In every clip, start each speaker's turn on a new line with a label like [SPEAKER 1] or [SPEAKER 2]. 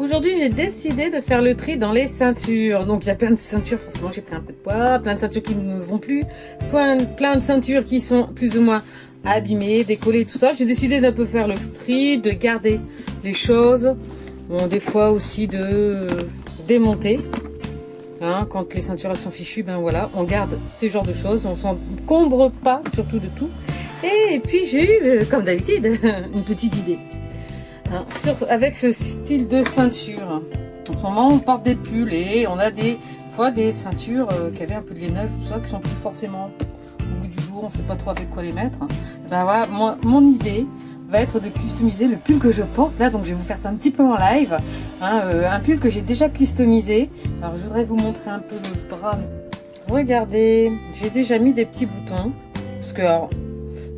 [SPEAKER 1] Aujourd'hui, j'ai décidé de faire le tri dans les ceintures. Donc, il y a plein de ceintures, forcément, j'ai pris un peu de poids, plein de ceintures qui ne me vont plus, plein de ceintures qui sont plus ou moins abîmées, décollées, tout ça. J'ai décidé d'un peu faire le tri, de garder les choses, bon, des fois aussi de démonter. Hein, quand les ceintures elles sont fichues, ben voilà, on garde ces genres de choses, on s'encombre pas surtout de tout. Et puis j'ai eu, comme d'habitude, une petite idée. Hein, avec ce style de ceinture. En ce moment, on porte des pulls et on a des fois des ceintures qui avaient un peu de lainage, tout ça, qui sont plus forcément au bout du jour, on ne sait pas trop avec quoi les mettre. Et ben voilà, mon idée va être de customiser le pull que je porte là, donc je vais vous faire ça un petit peu en live. Hein, un pull que j'ai déjà customisé. Alors je voudrais vous montrer un peu le bras. Regardez, j'ai déjà mis des petits boutons parce que alors,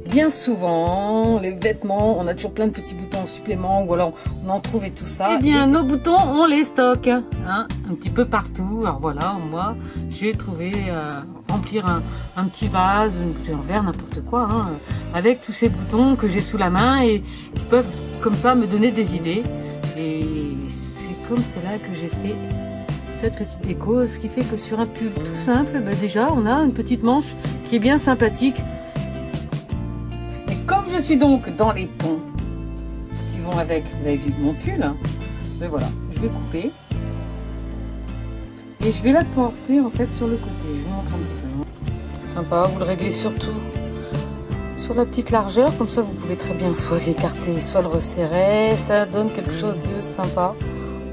[SPEAKER 1] bien souvent, les vêtements, on a toujours plein de petits boutons en supplément ou alors on en trouve et tout ça. Eh bien, nos boutons, on les stocke hein, un petit peu partout. Alors voilà, moi, j'ai trouvé remplir un petit vase, une bouteille en verre, n'importe quoi, hein, avec tous ces boutons que j'ai sous la main et qui peuvent comme ça me donner des idées. Et c'est comme cela que j'ai fait cette petite déco, ce qui fait que sur un pull tout simple, ben déjà, on a une petite manche qui est bien sympathique. Comme je suis donc dans les tons qui vont avec, vous avez vu mon pull, mais voilà, je vais couper et je vais la porter en fait sur le côté. Je vous montre un petit peu. Sympa, vous le réglez surtout sur la petite largeur, comme ça vous pouvez très bien soit l'écarter, soit le resserrer. Ça donne quelque chose de sympa.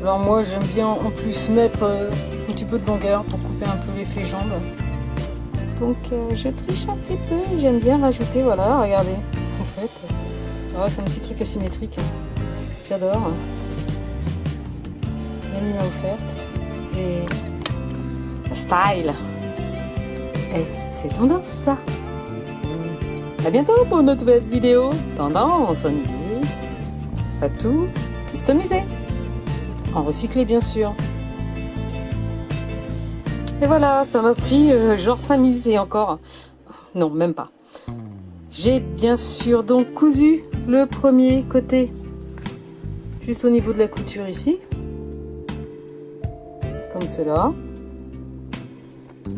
[SPEAKER 1] Alors moi j'aime bien en plus mettre un petit peu de longueur pour couper un peu l'effet jambe. Donc je triche un petit peu, j'aime bien rajouter, voilà, regardez. En fait, oh, c'est un petit truc asymétrique, j'adore. La lumière offerte et style. Et c'est tendance ça. À bientôt pour une nouvelle vidéo. Tendance, Amélie. À tout customiser. En recyclé bien sûr. Et voilà, ça m'a pris genre 5 minutes et encore. Non, même pas. J'ai bien sûr donc cousu le premier côté juste au niveau de la couture ici, comme cela.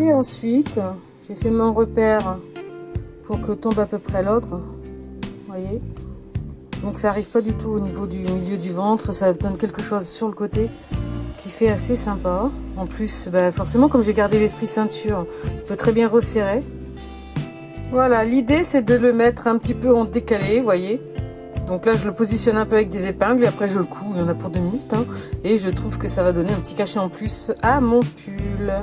[SPEAKER 1] Et ensuite, j'ai fait mon repère pour que tombe à peu près l'autre. Voyez. Donc ça arrive pas du tout au niveau du milieu du ventre, ça donne quelque chose sur le côté qui fait assez sympa. En plus, bah forcément, comme j'ai gardé l'esprit ceinture, on peut très bien resserrer. Voilà, l'idée c'est de le mettre un petit peu en décalé, vous voyez. Donc là je le positionne un peu avec des épingles et après je le couds, il y en a pour 2 minutes. Hein, et je trouve que ça va donner un petit cachet en plus à mon pull.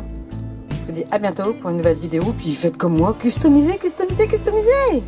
[SPEAKER 1] Je vous dis à bientôt pour une nouvelle vidéo, puis faites comme moi, customisez, customisez, customisez.